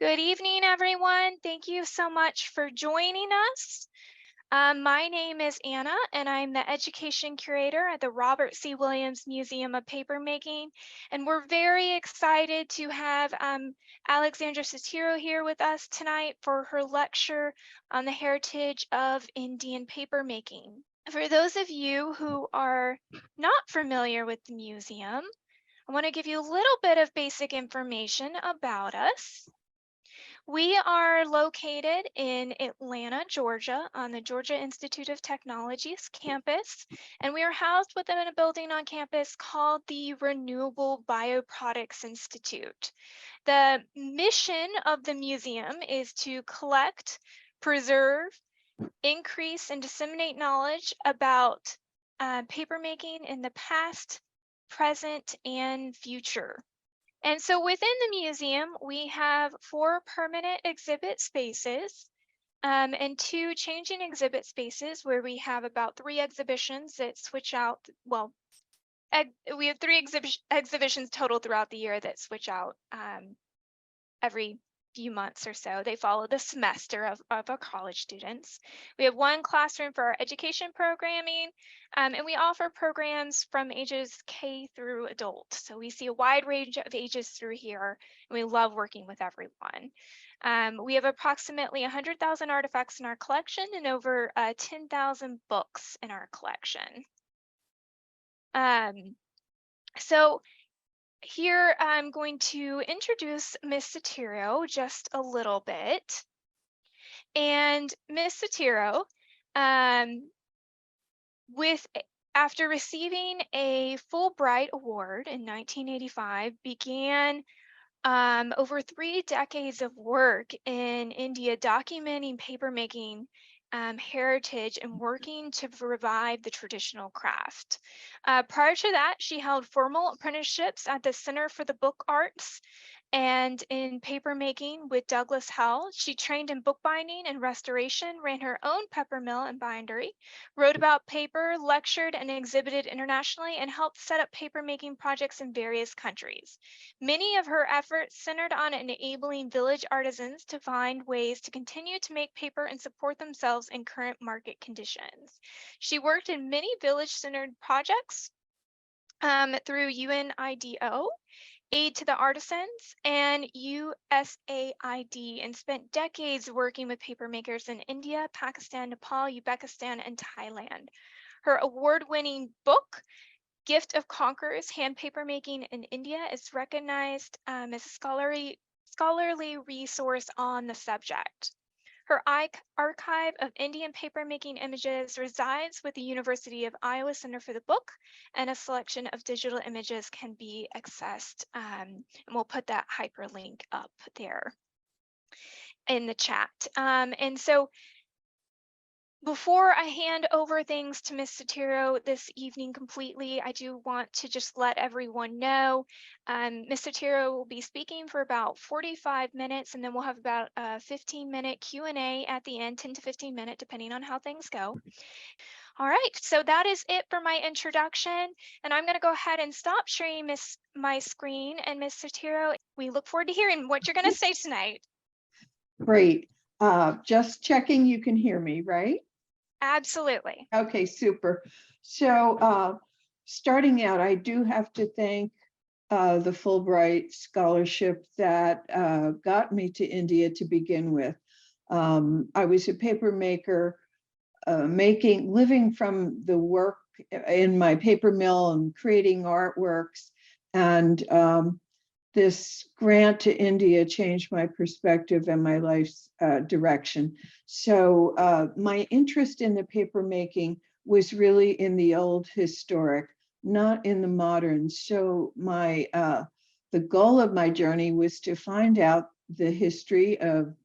Good evening, everyone. Thank you so much for joining us. My name is Anna, and I'm the Education Curator at the Robert C. Williams Museum of Papermaking. And we're very excited to have Alexandra Soteriou here with us tonight for her lecture on the heritage of Indian papermaking. For those of you who are not familiar with the museum, I want to give you a little bit of basic information about us. We are located in Atlanta, Georgia, on the Georgia Institute of Technology's campus, and we are housed within a building on campus called the Renewable Bioproducts Institute. The mission of the museum is to collect, preserve, increase, and disseminate knowledge about papermaking in the past, present, and future. And so within the museum, we have 4 permanent exhibit spaces and 2 changing exhibit spaces where we have about 3 exhibitions that switch out. Well, we have 3 exhibitions total throughout the year that switch out every few months or so. They follow the semester of our college students. We have 1 classroom for our education programming, and we offer programs from ages K through adult. So we see a wide range of ages through here, and we love working with everyone. We have approximately 100,000 artifacts in our collection and over 10,000 books in our collection. So here I'm going to introduce Miss Soteriou just a little bit. And Miss Soteriou, after receiving a Fulbright Award in 1985, began over 3 decades of work in India documenting papermaking heritage and working to revive the traditional craft. Prior to that, she held formal apprenticeships at the Center for the Book Arts and in papermaking with Douglas Howell. She trained in bookbinding and restoration, ran her own pepper mill and bindery, wrote about paper, lectured and exhibited internationally, and helped set up papermaking projects in various countries. Many of her efforts centered on enabling village artisans to find ways to continue to make paper and support themselves in current market conditions. She worked in many village-centered projects through UNIDO, Aid to the Artisans, and USAID, and spent decades working with papermakers in India, Pakistan, Nepal, Uzbekistan, and Thailand. Her award-winning book, Gift of Conquerors, Hand Papermaking in India, is recognized as a scholarly resource on the subject. Her archive of Indian papermaking images resides with the University of Iowa Center for the Book, and a selection of digital images can be accessed. And we'll put that hyperlink up there in the chat. And so before I hand over things to Ms. Soteriou this evening completely, I do want to just let everyone know Ms. Soteriou will be speaking for about 45 minutes, and then we'll have about a 15-minute Q&A at the end, 10 to 15 minutes, depending on how things go. All right, so that is it for my introduction, and I'm going to go ahead and stop sharing my screen. And Ms. Soteriou, we look forward to hearing what you're going to say tonight. Great. Just checking you can hear me, right? Absolutely. Okay, super. So starting out, I do have to thank the Fulbright scholarship that got me to India to begin with. I was a paper maker, living from the work in my paper mill and creating artworks. And this grant to India changed my perspective and my life's direction. So my interest in the paper making was really in the old historic, not in the modern. So the goal of my journey was to find out the history of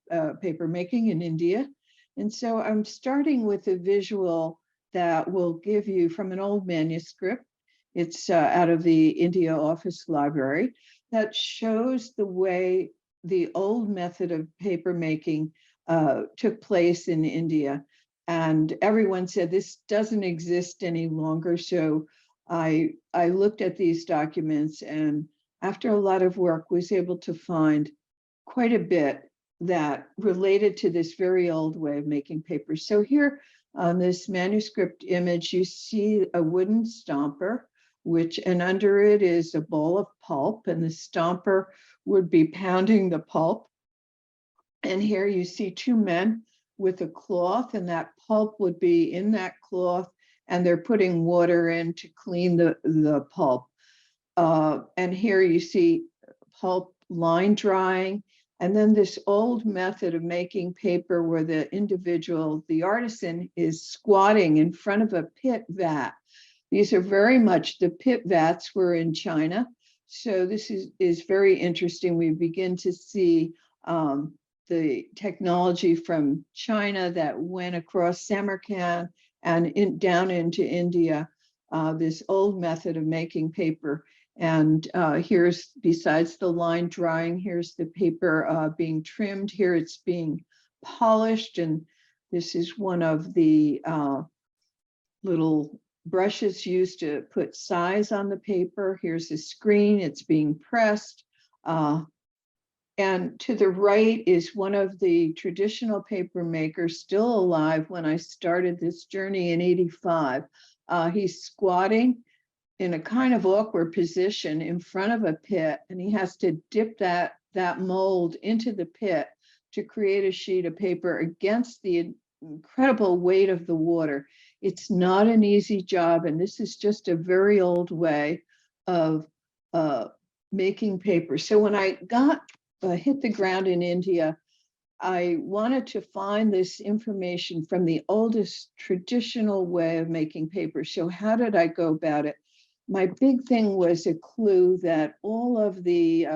paper making in India. And so I'm starting with a visual that will give you from an old manuscript. It's out of the India Office Library, that shows the way the old method of paper making took place in India. And everyone said this doesn't exist any longer. So I looked at these documents, and after a lot of work was able to find quite a bit that related to this very old way of making paper. So here on this manuscript image, you see a wooden stomper, and under it is a bowl of pulp, and the stomper would be pounding the pulp. And here you see two men with a cloth, and that pulp would be in that cloth, and they're putting water in to clean the pulp. And here you see pulp line drying, and then this old method of making paper where the artisan is squatting in front of a pit vat. These are very much, the pit vats were in China. So this is very interesting. We begin to see the technology from China that went across Samarkand and down into India, this old method of making paper. And here's, besides the line drying, here's the paper being trimmed. Here it's being polished. And this is one of the little brushes used to put size on the paper. Here's the screen, it's being pressed. And to the right is one of the traditional paper makers still alive when I started this journey in '85. He's squatting in a kind of awkward position in front of a pit, and he has to dip that mold into the pit to create a sheet of paper against the incredible weight of the water. It's not an easy job, and this is just a very old way of making paper. So when I hit the ground in India, I wanted to find this information from the oldest traditional way of making paper. So how did I go about it? My big thing was a clue that all of the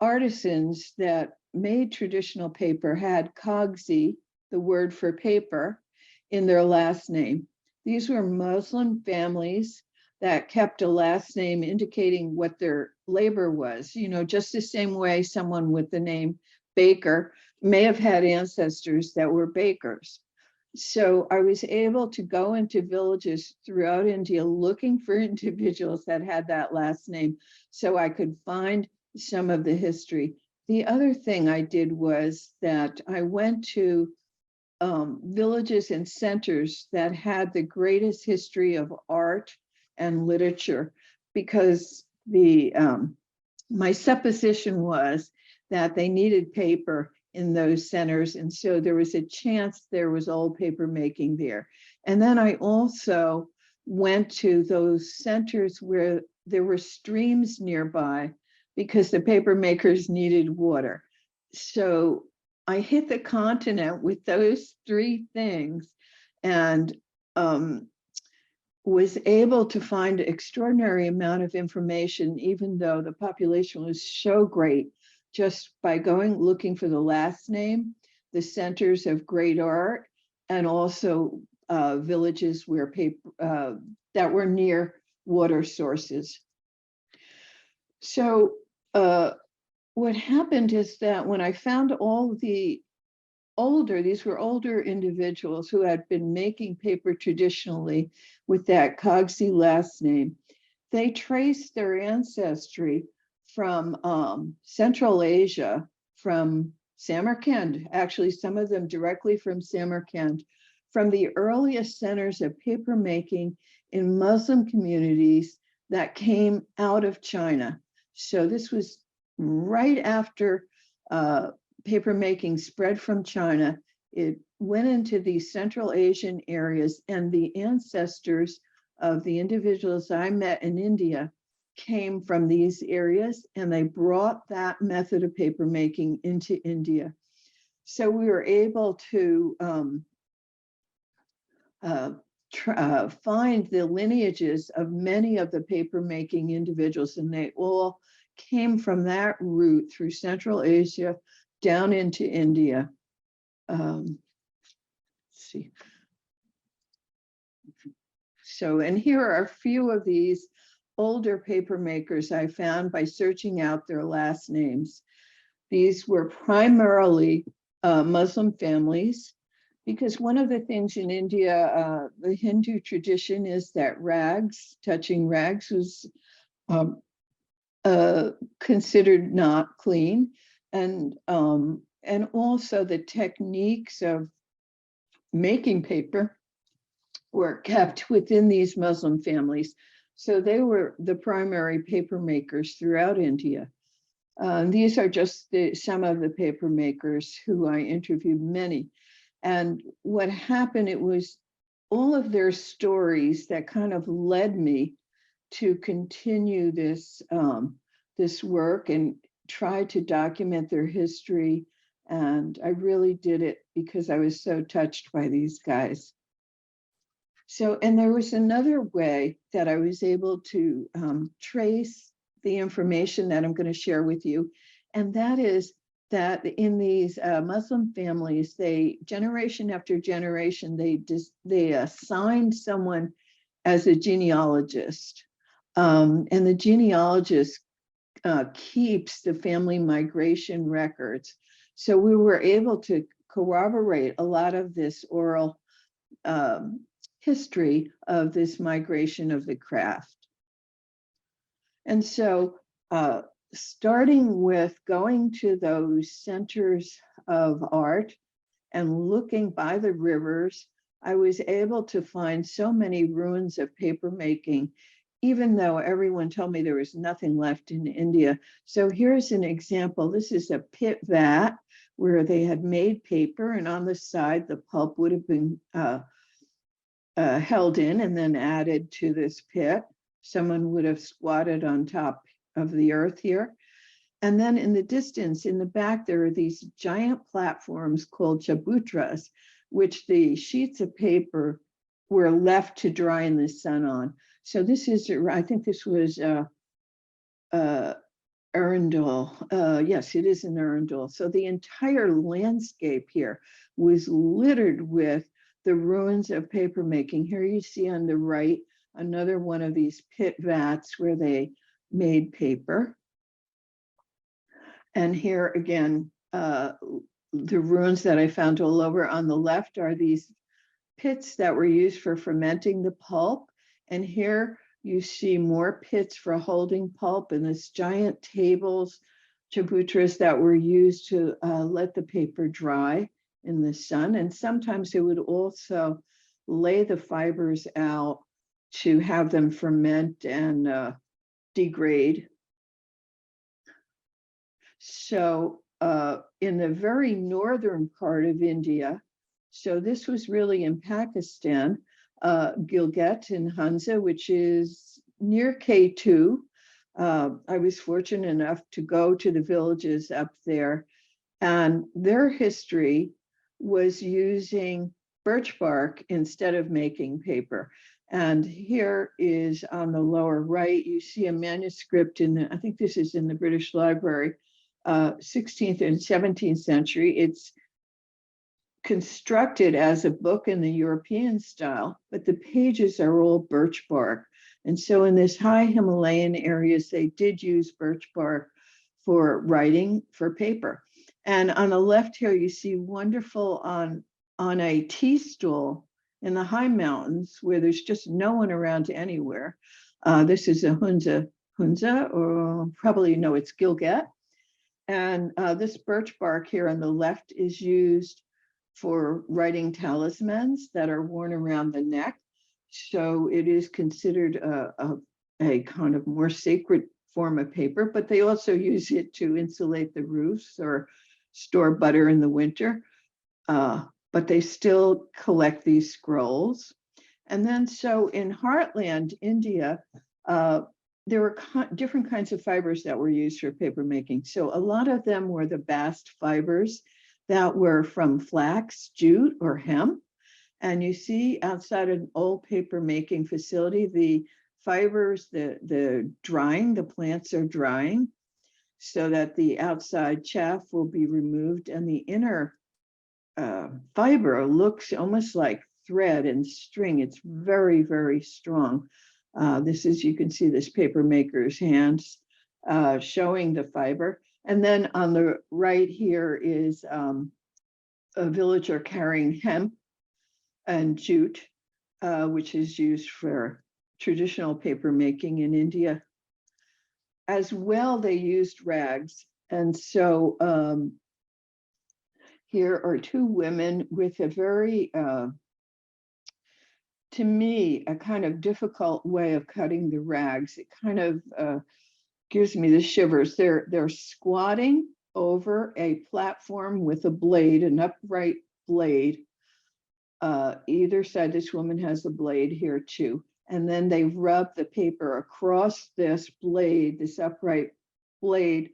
artisans that made traditional paper had Kagzi, the word for paper, in their last name. These were Muslim families that kept a last name indicating what their labor was. You know, just the same way someone with the name Baker may have had ancestors that were bakers. So I was able to go into villages throughout India looking for individuals that had that last name so I could find some of the history. The other thing I did was that I went to villages and centers that had the greatest history of art and literature, because my supposition was that they needed paper in those centers, and so there was a chance there was old paper making there. And then I also went to those centers where there were streams nearby because the paper makers needed water. So I hit the continent with those three things, and was able to find an extraordinary amount of information, even though the population was so great, just by looking for the last name, the centers of great art, and also villages where paper that were near water sources. So what happened is that when I found all the these were older individuals who had been making paper traditionally with that Kagzi last name, they traced their ancestry from Central Asia, from Samarkand, actually some of them directly from Samarkand, from the earliest centers of paper making in Muslim communities that came out of China. So this was right after paper making spread from China. It went into these Central Asian areas, and the ancestors of the individuals I met in India came from these areas, and they brought that method of paper making into India. So we were able to find the lineages of many of the paper making individuals, and they all came from that route through Central Asia down into India. Let's see. So, and here are a few of these older paper makers I found by searching out their last names. These were primarily Muslim families, because one of the things in India, the Hindu tradition is that touching rags was considered not clean. and also the techniques of making paper were kept within these Muslim families. So they were the primary paper makers throughout India. These are just some of the paper makers who I interviewed, many. And what happened, it was all of their stories that kind of led me to continue this work and try to document their history. And I really did it because I was so touched by these guys. So, and there was another way that I was able to trace the information that I'm going to share with you. And that is that in these Muslim families, they, generation after generation, they assigned someone as a genealogist. And the genealogist keeps the family migration records. So we were able to corroborate a lot of this oral history of this migration of the craft. And so starting with going to those centers of art and looking by the rivers, I was able to find so many ruins of papermaking, even though everyone told me there was nothing left in India. So here's an example. This is a pit vat where they had made paper, and on the side, the pulp would have been held in and then added to this pit. Someone would have squatted on top of the earth here. And then in the distance, in the back, there are these giant platforms called chabutras, which the sheets of paper were left to dry in the sun on. So this is, I think this was Arundel. Yes, it is in Arundel. So the entire landscape here was littered with the ruins of papermaking. Here you see on the right, another one of these pit vats where they made paper. And here again, the ruins that I found all over. On the left are these pits that were used for fermenting the pulp. And here you see more pits for holding pulp and this giant tables, chabutras that were used to let the paper dry in the sun. And sometimes they would also lay the fibers out to have them ferment and degrade. So in the very northern part of India, so this was really in Pakistan, Gilgit in Hunza, which is near K2. I was fortunate enough to go to the villages up there, and their history was using birch bark instead of making paper. And here is on the lower right, you see a manuscript in the, I think this is in the British Library, 16th and 17th century. It's constructed as a book in the European style, but the pages are all birch bark. And so in this high Himalayan areas, they did use birch bark for writing for paper. And on the left here, you see wonderful on a tea stool in the high mountains where there's just no one around anywhere. This is a Hunza, or probably no, it's Gilgit. And this birch bark here on the left is used for writing talismans that are worn around the neck. So it is considered a kind of more sacred form of paper, but they also use it to insulate the roofs or store butter in the winter. But they still collect these scrolls. And then so in Heartland, India, there were different kinds of fibers that were used for paper making. So a lot of them were the bast fibers that were from flax, jute, or hemp. And you see outside an old paper making facility, the fibers, the drying, the plants are drying so that the outside chaff will be removed, and the inner fiber looks almost like thread and string. It's very, very strong. This is, you can see this paper maker's hands showing the fiber. And then on the right here is a villager carrying hemp and jute, which is used for traditional paper making in India. As well, they used rags. And so here are two women with a very, to me, a kind of difficult way of cutting the rags. It kind of gives me the shivers. They're squatting over a platform with a blade, an upright blade. Either side, this woman has a blade here too. And then they rub the paper across this blade, this upright blade,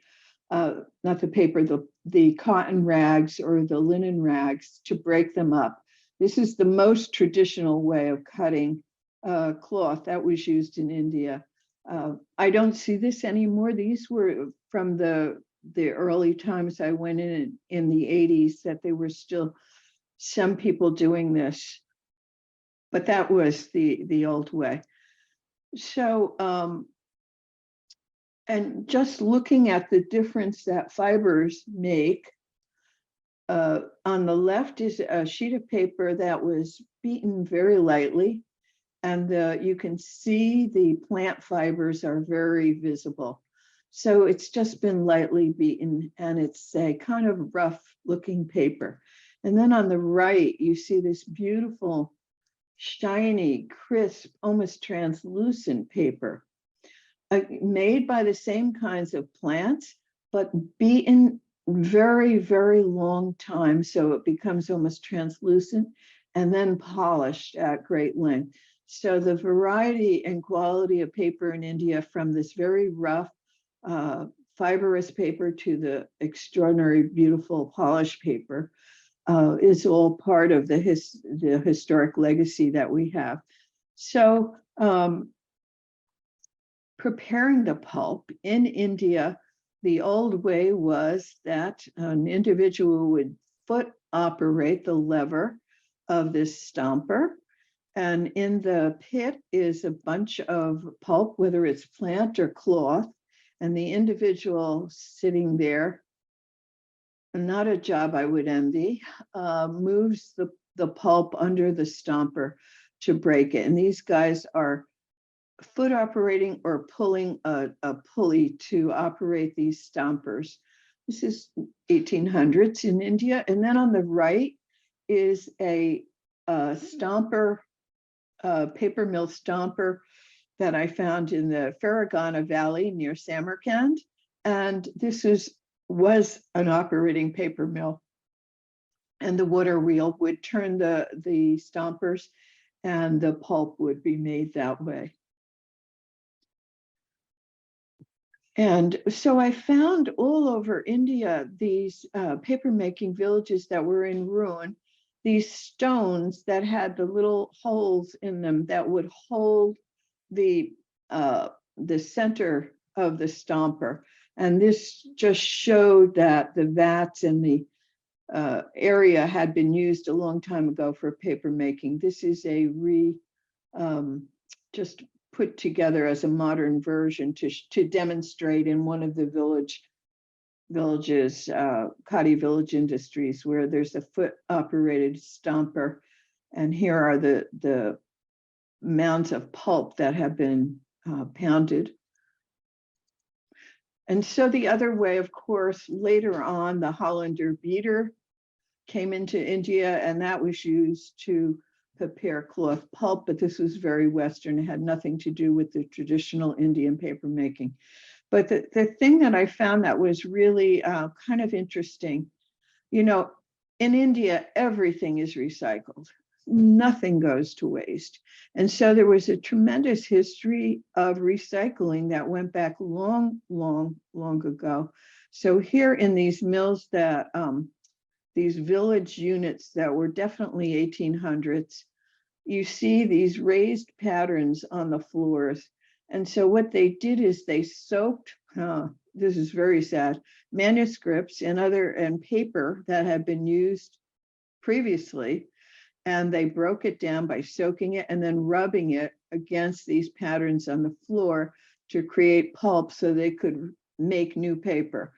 not the paper, the cotton rags or the linen rags to break them up. This is the most traditional way of cutting cloth that was used in India. I don't see this anymore. These were from the early times I went in the 80s, that they were still some people doing this, but that was the old way. So, and just looking at the difference that fibers make, on the left is a sheet of paper that was beaten very lightly, and you can see the plant fibers are very visible. So it's just been lightly beaten, and it's a kind of rough looking paper. And then on the right, you see this beautiful, shiny, crisp, almost translucent paper, made by the same kinds of plants, but beaten very, very long time. So it becomes almost translucent and then polished at great length. So the variety and quality of paper in India, from this very rough, fibrous paper to the extraordinary, beautiful polished paper, is all part of the historic legacy that we have. So preparing the pulp in India, the old way was that an individual would foot operate the lever of this stomper. And in the pit is a bunch of pulp, whether it's plant or cloth, and the individual sitting there, not a job I would envy, moves the pulp under the stomper to break it. And these guys are foot operating or pulling a pulley to operate these stompers. This is 1800s in India. And then on the right is a stomper, paper mill stomper that I found in the Farragana Valley near Samarkand. And this was an operating paper mill. And the water wheel would turn the stompers, and the pulp would be made that way. And so I found all over India these papermaking villages that were in ruin, these stones that had the little holes in them that would hold the center of the stomper. And this just showed that the vats and the area had been used a long time ago for paper making. This is a just put together as a modern version to demonstrate in one of the villages, Khadi Village Industries, where there's a foot operated stomper. And here are the mounds of pulp that have been pounded. And so the other way, of course, later on, the Hollander beater came into India, and that was used to prepare cloth pulp, but this was very Western. It had nothing to do with the traditional Indian paper making. But the thing that I found that was really kind of interesting, you know, in India, everything is recycled. Nothing goes to waste. And so there was a tremendous history of recycling that went back long, long, long ago. So here in these mills that, these village units that were definitely 1800s, you see these raised patterns on the floors. And so what they did is they soaked, this is very sad, manuscripts and paper that had been used previously, and they broke it down by soaking it and then rubbing it against these patterns on the floor to create pulp so they could make new paper.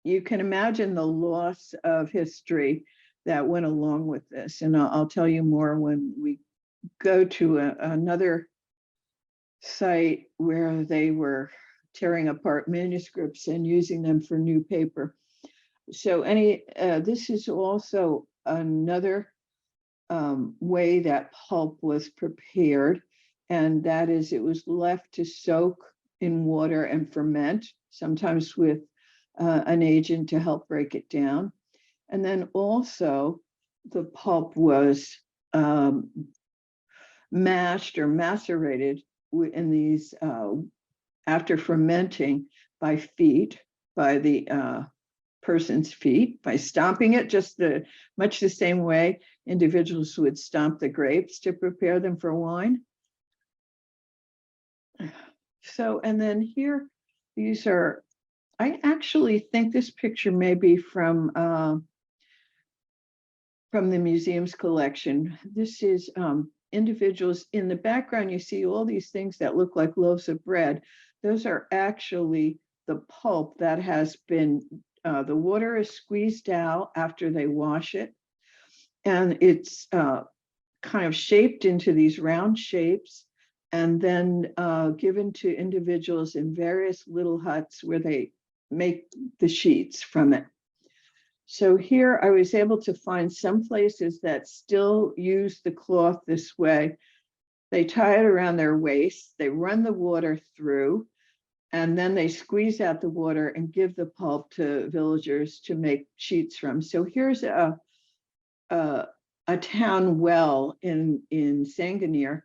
You can imagine the loss of history that went along with this. And I'll tell you more when we go to another site where they were tearing apart manuscripts and using them for new paper. So this is also another way that pulp was prepared, and that is it was left to soak in water and ferment, sometimes with an agent to help break it down. And then also the pulp was mashed or macerated in these after fermenting by the person's feet, by stomping it much the same way individuals would stomp the grapes to prepare them for wine. So, and then here, these are, I actually think this picture may be from the museum's collection. This is individuals. In the background, you see all these things that look like loaves of bread. Those are actually the pulp that has been, the water is squeezed out after they wash it. And it's kind of shaped into these round shapes and then given to individuals in various little huts where they make the sheets from it. So here I was able to find some places that still use the cloth this way. They tie it around their waist, they run the water through, and then they squeeze out the water and give the pulp to villagers to make sheets from. So here's a town well in Sanganer,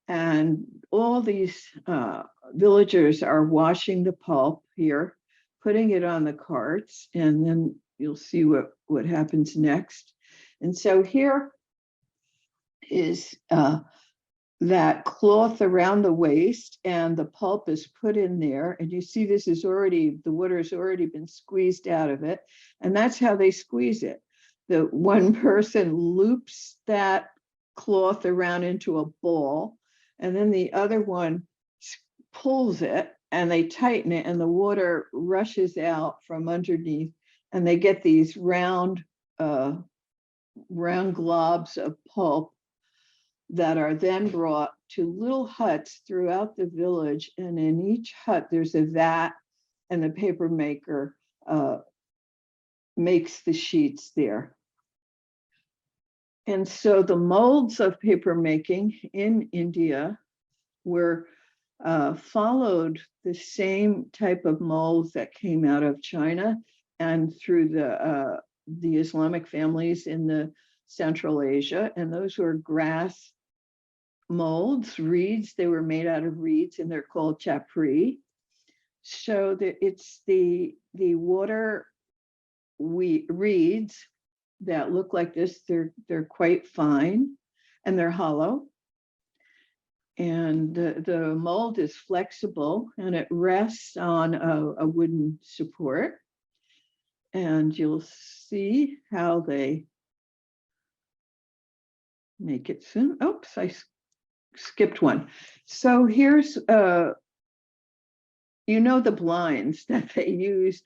and all these villagers are washing the pulp here, putting it on the carts, and then you'll see what happens next. And so here is that cloth around the waist, and the pulp is put in there. And you see this is already, the water has already been squeezed out of it. And that's how they squeeze it. The one person loops that cloth around into a ball, and then the other one pulls it and they tighten it, and the water rushes out from underneath, and they get these round globs of pulp that are then brought to little huts throughout the village. And in each hut, there's a vat, and the paper maker makes the sheets there. And so the molds of paper making in India were followed the same type of molds that came out of China and through the Islamic families in the Central Asia. And those were grass molds, reeds. They were made out of reeds, and they're called chapri. So it's the water reeds that look like this. They're quite fine, and they're hollow. And the mold is flexible, and it rests on a wooden support. And you'll see how they make it soon. Oops, I skipped one. So here's, the blinds that they use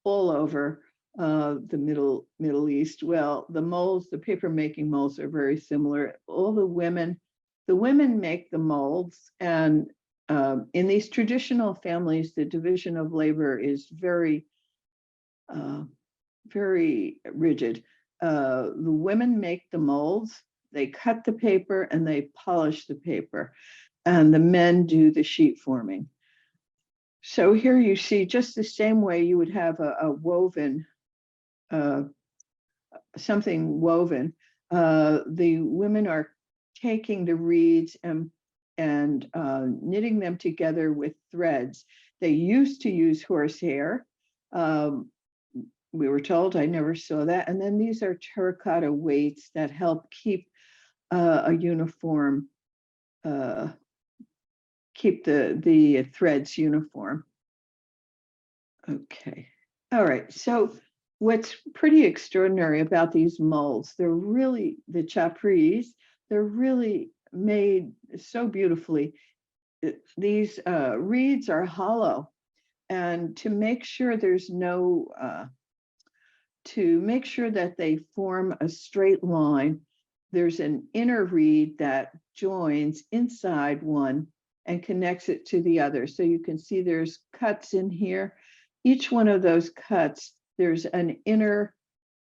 all over the Middle East. Well, the molds, the paper making molds are very similar. All the women make the molds, and in these traditional families, the division of labor is very, very rigid. The women make the molds, they cut the paper, and they polish the paper, and the men do the sheet forming. So here you see just the same way you would have a woven, something woven. The women are taking the reeds and knitting them together with threads. They used to use horsehair. We were told, I never saw that. And then these are terracotta weights that help keep a uniform, keep the threads uniform. Okay, all right. So what's pretty extraordinary about these molds, they're really, the chapris, they're really made so beautifully. These reeds are hollow, and to make sure there's no, to make sure that they form a straight line, there's an inner reed that joins inside one and connects it to the other. So you can see there's cuts in here. Each one of those cuts, there's an inner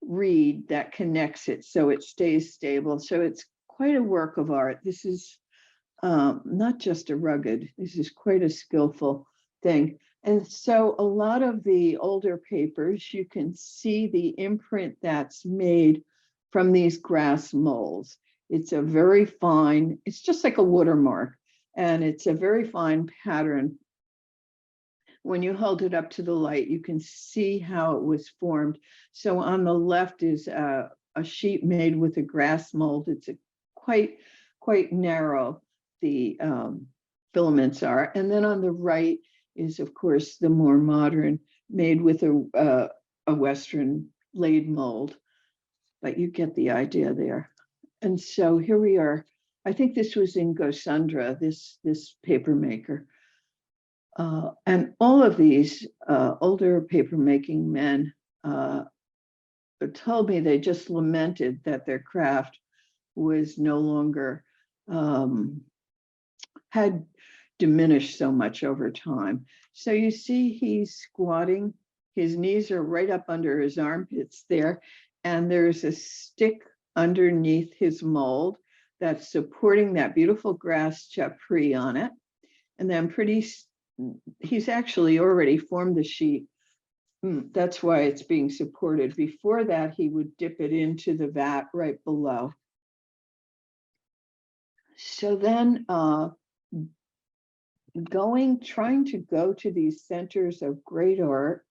reed that connects it so it stays stable. So it's quite a work of art. This is not just a rugged, this is quite a skillful thing. And so a lot of the older papers, you can see the imprint that's made from these grass molds. It's a very fine, it's just like a watermark, and it's a very fine pattern. When you hold it up to the light, you can see how it was formed. So on the left is a sheet made with a grass mold. It's a quite narrow, the filaments are. And then on the right is, of course, the more modern, made with a Western laid mold. But you get the idea there. And so here we are. I think this was in Gosundra, this paper maker. And all of these older papermaking men told me they just lamented that their craft was no longer, had diminished so much over time. So you see he's squatting, his knees are right up under his armpits there, and there's a stick underneath his mold that's supporting that beautiful grass chapri on it. And then he's actually already formed the sheet. That's why it's being supported. Before that, he would dip it into the vat right below. So then trying to go to these centers of great art.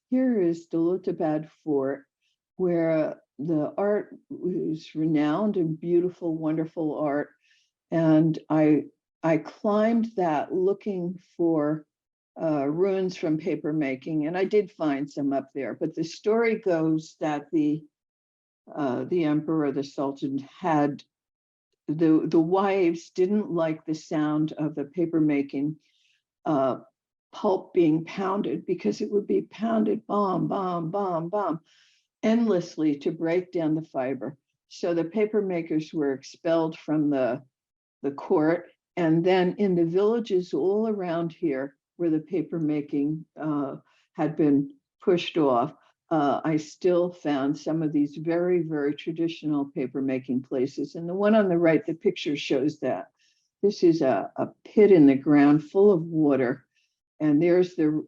Here is Dalutabad Fort, where the art was renowned and beautiful, wonderful art. And I climbed that looking for ruins from papermaking, and I did find some up there. But the story goes that the emperor, the sultan, had the wives didn't like the sound of the papermaking pulp being pounded, because it would be pounded bomb, bomb, bomb, bomb, endlessly to break down the fiber. So the papermakers were expelled from the court, and then in the villages all around here where the papermaking had been pushed off, I still found some of these very, very traditional papermaking places. And the one on the right, the picture shows that. This is a pit in the ground full of water. And there's the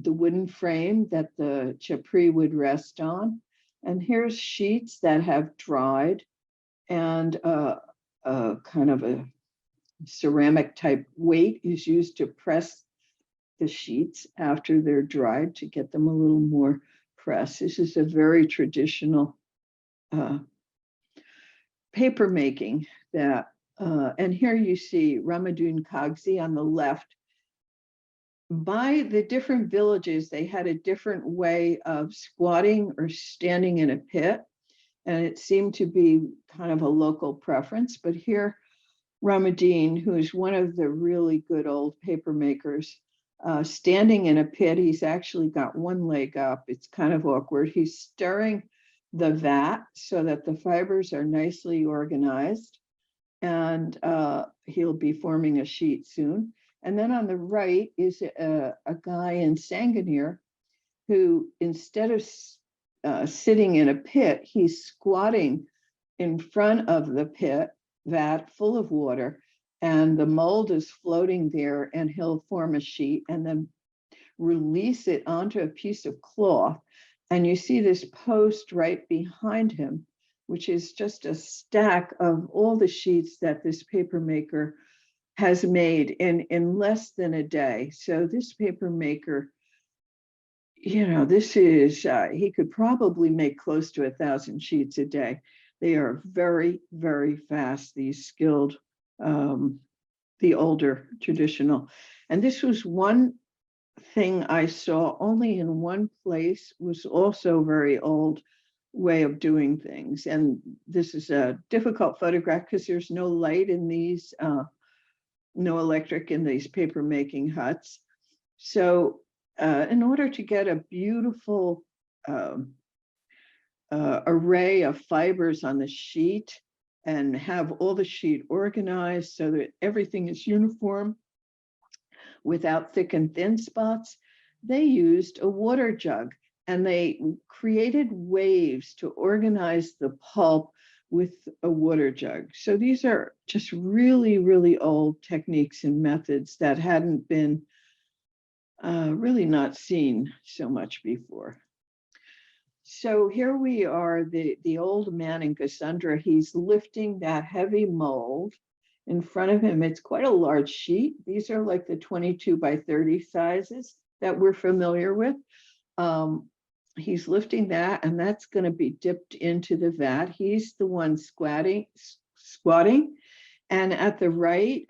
wooden frame that the chapri would rest on. And here's sheets that have dried, and kind of a ceramic type weight is used to press the sheets after they're dried to get them a little more pressed. This is a very traditional paper making that, and here you see Ramadun Kagzi on the left. By the different villages, they had a different way of squatting or standing in a pit, and it seemed to be kind of a local preference. But here, Ramadin, who is one of the really good old paper makers, standing in a pit, he's actually got one leg up. It's kind of awkward. He's stirring the vat so that the fibers are nicely organized, and he'll be forming a sheet soon. And then on the right is a guy in Sanganer who, instead of sitting in a pit, he's squatting in front of the pit vat full of water, and the mold is floating there, and he'll form a sheet and then release it onto a piece of cloth. And you see this post right behind him, which is just a stack of all the sheets that this paper maker has made in less than a day. So this paper maker, this is, he could probably make close to 1,000 sheets a day. They are very, very fast, these skilled, the older traditional. And this was one thing I saw only in one place, was also very old way of doing things. And this is a difficult photograph because there's no light in these, no electric in these paper making huts. So in order to get a beautiful array of fibers on the sheet and have all the sheet organized so that everything is uniform, without thick and thin spots, they used a water jug, and they created waves to organize the pulp with a water jug. So these are just really, really old techniques and methods that hadn't been really not seen so much before. So here we are, the old man in Cassandra. He's lifting that heavy mold in front of him. It's quite a large sheet. These are like the 22 by 30 sizes that we're familiar with. He's lifting that, and that's going to be dipped into the vat. He's the one squatting. And at the right,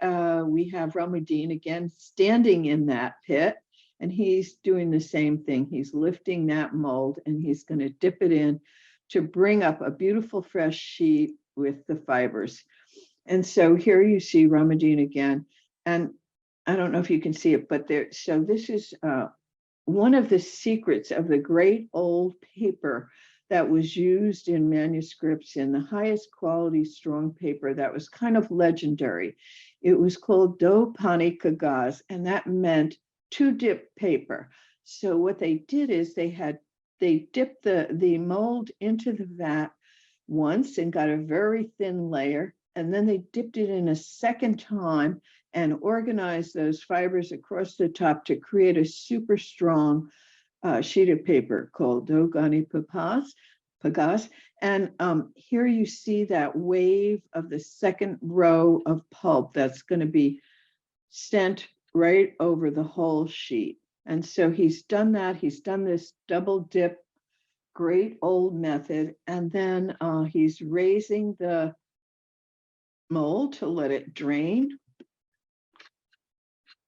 we have Ramadine again standing in that pit, and he's doing the same thing. He's lifting that mold, and he's going to dip it in to bring up a beautiful fresh sheet with the fibers. And so here you see Ramadine again, and I don't know if you can see it, but there. So this is one of the secrets of the great old paper that was used in manuscripts in the highest quality strong paper that was kind of legendary. It was called do pani kagaz, and that meant to dip paper. So what they did is they dipped the mold into the vat once and got a very thin layer, and then they dipped it in a second time and organized those fibers across the top to create a super strong sheet of paper called Dogani Pagas. And here you see that wave of the second row of pulp that's going to be sent right over the whole sheet. And so he's done that. He's done this double dip, great old method. And then he's raising the mold to let it drain.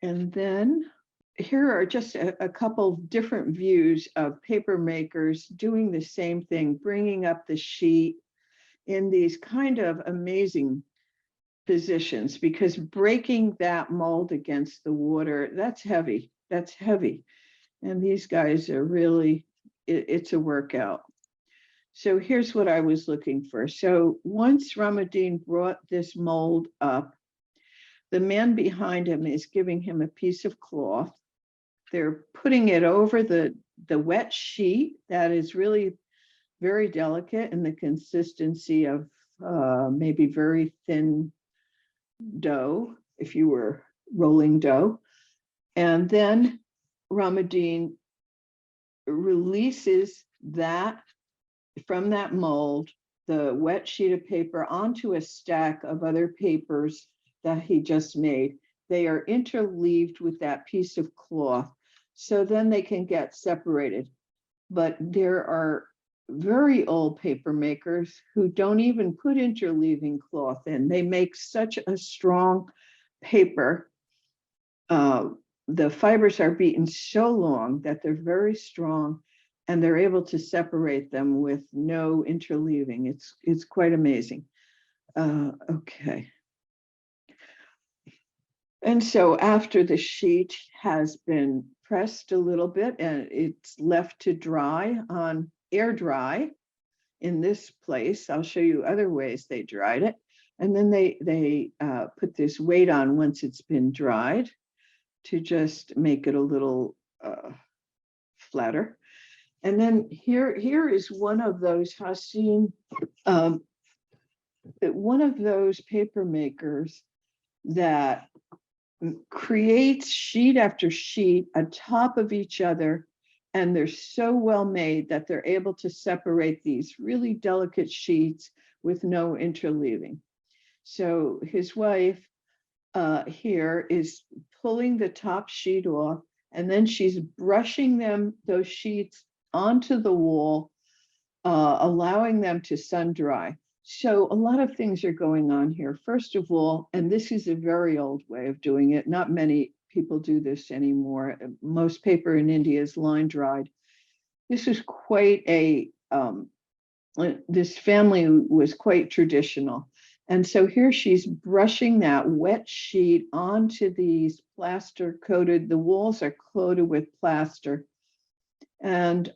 And then here are just a couple different views of paper makers doing the same thing, bringing up the sheet in these kind of amazing positions, because breaking that mold against the water, that's heavy. That's heavy. And these guys are really, it's a workout. So here's what I was looking for. So once Ramadine brought this mold up, the man behind him is giving him a piece of cloth. They're putting it over the wet sheet that is really very delicate in the consistency of maybe very thin dough, if you were rolling dough. And then Ramadine releases that from that mold, the wet sheet of paper, onto a stack of other papers that he just made. They are interleaved with that piece of cloth, so then they can get separated. But there are very old paper makers who don't even put interleaving cloth in. They make such a strong paper. The fibers are beaten so long that they're very strong, and they're able to separate them with no interleaving. It's quite amazing. Okay. And so after the sheet has been pressed a little bit and it's left to dry on air dry in this place, I'll show you other ways they dried it. And then they put this weight on once it's been dried to just make it a little flatter. And then here is one of those Hassin, one of those paper makers that creates sheet after sheet atop of each other, and they're so well made that they're able to separate these really delicate sheets with no interleaving. So his wife here is pulling the top sheet off, and then she's brushing those sheets onto the wall, allowing them to sun dry. So a lot of things are going on here. First of all, and this is a very old way of doing it, not many people do this anymore. Most paper in India is line dried. This is quite this family was quite traditional. And so here she's brushing that wet sheet onto these plaster coated, the walls are coated with plaster. And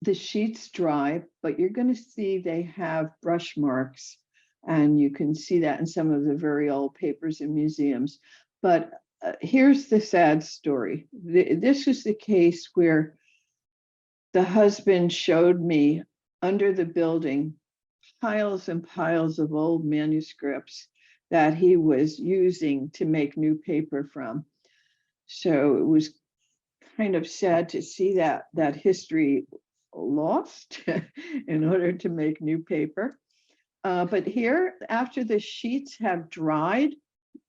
the sheets dry, but you're going to see they have brush marks, and you can see that in some of the very old papers in museums. But here's the sad story. This was the case where the husband showed me under the building piles and piles of old manuscripts that he was using to make new paper from. So it was kind of sad to see that history lost in order to make new paper. But here, after the sheets have dried,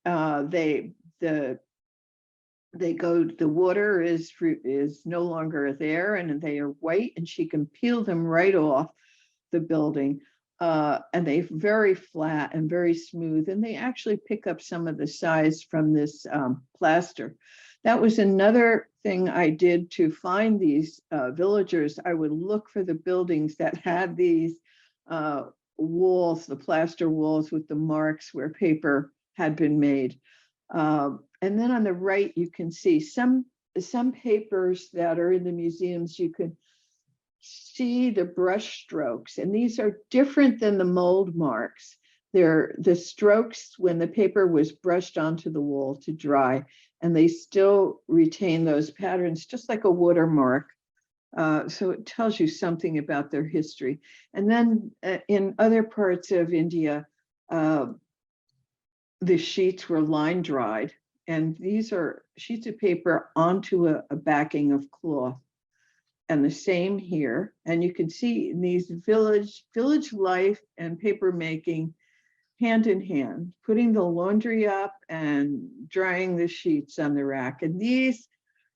the water is no longer there, and they are white, and she can peel them right off the building. And they're very flat and very smooth, and they actually pick up some of the size from this plaster. That was another thing I did to find these villagers. I would look for the buildings that had these walls, the plaster walls with the marks where paper had been made. And then on the right, you can see some papers that are in the museums. You can see the brush strokes, and these are different than the mold marks. They're the strokes when the paper was brushed onto the wall to dry, and they still retain those patterns, just like a watermark. So it tells you something about their history. And then in other parts of India, the sheets were line dried, and these are sheets of paper onto a backing of cloth. And the same here. And you can see in these village life and paper making hand in hand, putting the laundry up and drying the sheets on the rack. And these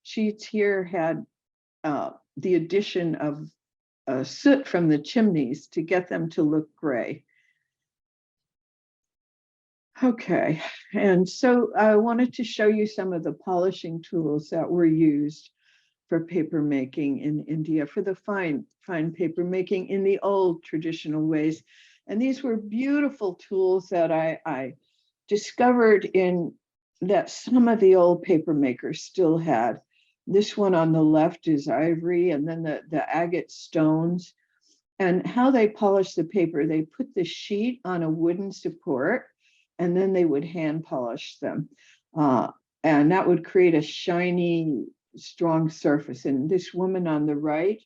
sheets here had the addition of soot from the chimneys to get them to look gray. Okay, and so I wanted to show you some of the polishing tools that were used for paper making in India, for the fine paper making in the old traditional ways. And these were beautiful tools that I discovered in that some of the old paper makers still had. This one on the left is ivory, and then the agate stones. And how they polish the paper, they put the sheet on a wooden support, and then they would hand polish them. And that would create a shiny, strong surface. And this woman on the right,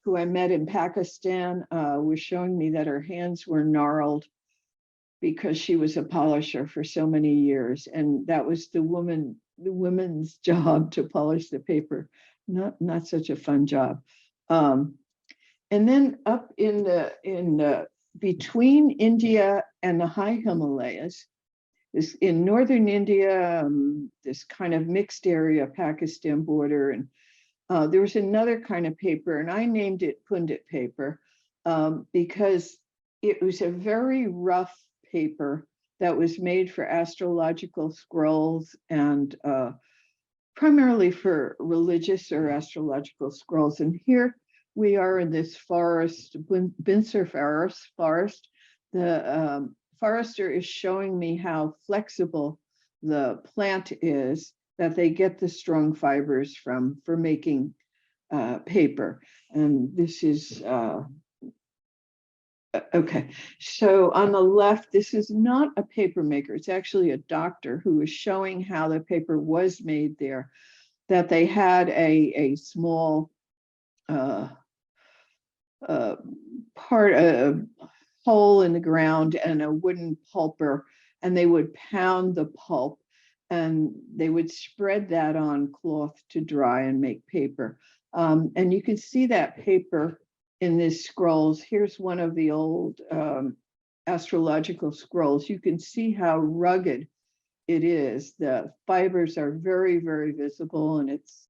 who I met in Pakistan, was showing me that her hands were gnarled because she was a polisher for so many years. And that was the woman's job, to polish the paper. Not such a fun job. And then up in between India and the high Himalayas, in northern India, this kind of mixed area, Pakistan border, and there was another kind of paper, and I named it pundit paper because it was a very rough paper that was made for astrological scrolls and primarily for religious or astrological scrolls. And here we are in this forest, Binsar forest. The forester is showing me how flexible the plant is, that they get the strong fibers from for making paper. And this is, okay. So on the left, this is not a paper maker. It's actually a doctor who is showing how the paper was made there, that they had a small hole in the ground and a wooden pulper, and they would pound the pulp and they would spread that on cloth to dry and make paper. And you can see that paper in these scrolls. Here's one of the old astrological scrolls. You can see how rugged it is. The fibers are very, very visible, and it's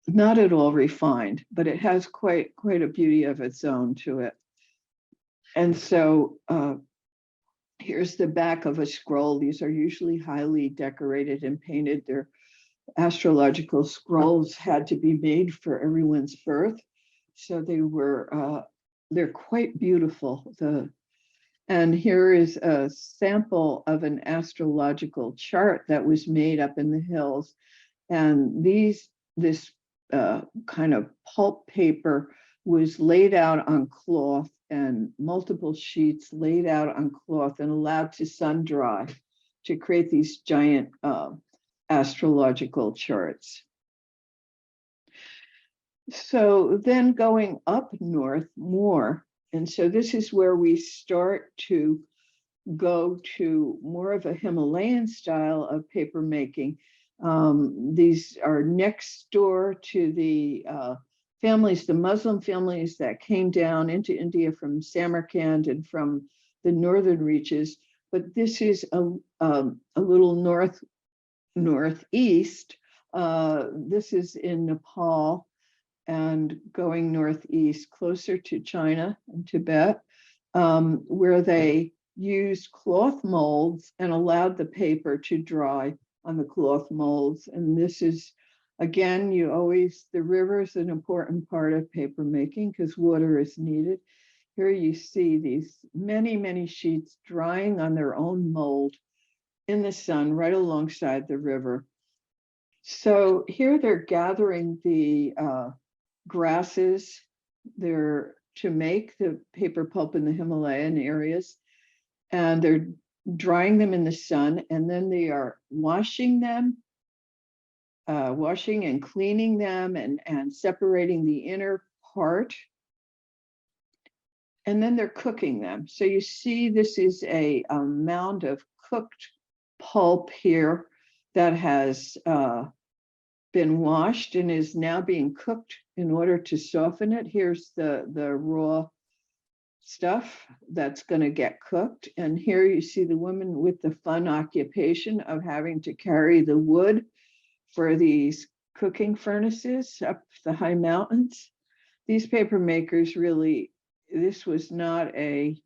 not at all refined, but it has quite a beauty of its own to it. And so here's the back of a scroll. These are usually highly decorated and painted. Their astrological scrolls had to be made for everyone's birth. So they're quite beautiful. And here is a sample of an astrological chart that was made up in the hills. And this kind of pulp paper was laid out on cloth, and multiple sheets laid out on cloth and allowed to sun dry to create these giant astrological charts. So then going up north more, and so this is where we start to go to more of a Himalayan style of paper making. These are next door to the families, the Muslim families that came down into India from Samarkand and from the northern reaches. But this is a little northeast. This is in Nepal and going northeast closer to China and Tibet, where they used cloth molds and allowed the paper to dry on the cloth molds. And this is, again, the river is an important part of paper making because water is needed. Here you see these many, many sheets drying on their own mold in the sun right alongside the river. So here they're gathering the grasses to make the paper pulp in the Himalayan areas, and they're drying them in the sun, and then they are washing and cleaning them and separating the inner part, and then they're cooking them. So you see this is a mound of cooked pulp here that has been washed and is now being cooked in order to soften it. Here's the raw stuff that's going to get cooked. And here you see the woman with the fun occupation of having to carry the wood for these cooking furnaces up the high mountains. These paper makers really, this was not a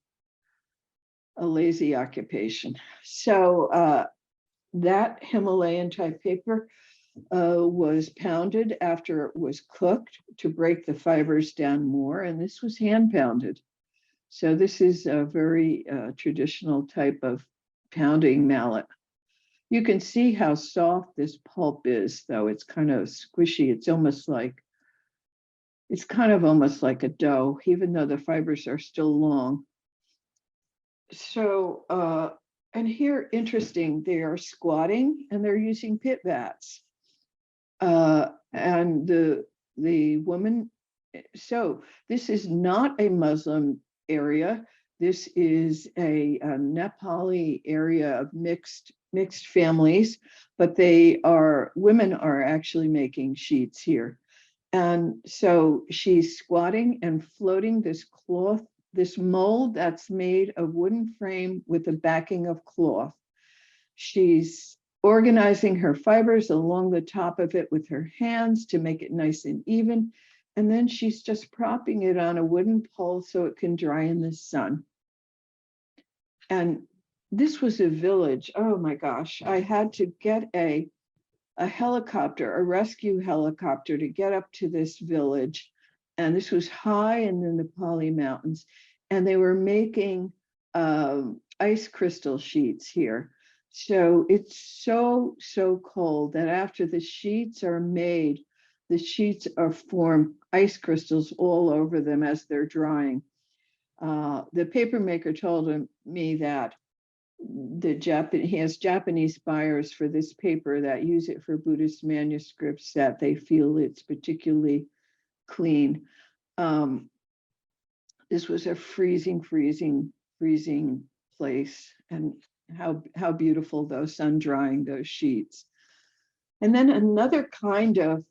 lazy occupation. So that Himalayan type paper was pounded after it was cooked to break the fibers down more, and this was hand pounded. So this is a very traditional type of pounding mallet. You can see how soft this pulp is, though. It's kind of squishy. It's kind of almost like a dough, even though the fibers are still long. So, and here, interesting, they are squatting and they're using pit vats. And the woman, so this is not a Muslim area. This is a Nepali area of mixed families, but women are actually making sheets here. And so she's squatting and floating this mold that's made of wooden frame with a backing of cloth. She's organizing her fibers along the top of it with her hands to make it nice and even. And then she's just propping it on a wooden pole so it can dry in the sun. And this was a village. Oh my gosh, I had to get a helicopter, a rescue helicopter, to get up to this village. And this was high in the Nepali mountains. And they were making ice crystal sheets here. So it's so cold that after the sheets are made, the sheets are formed ice crystals all over them as they're drying. The paper maker told me that he has Japanese buyers for this paper that use it for Buddhist manuscripts, that they feel it's particularly clean. This was a freezing place, and how beautiful though, sun drying those sheets. And then another kind of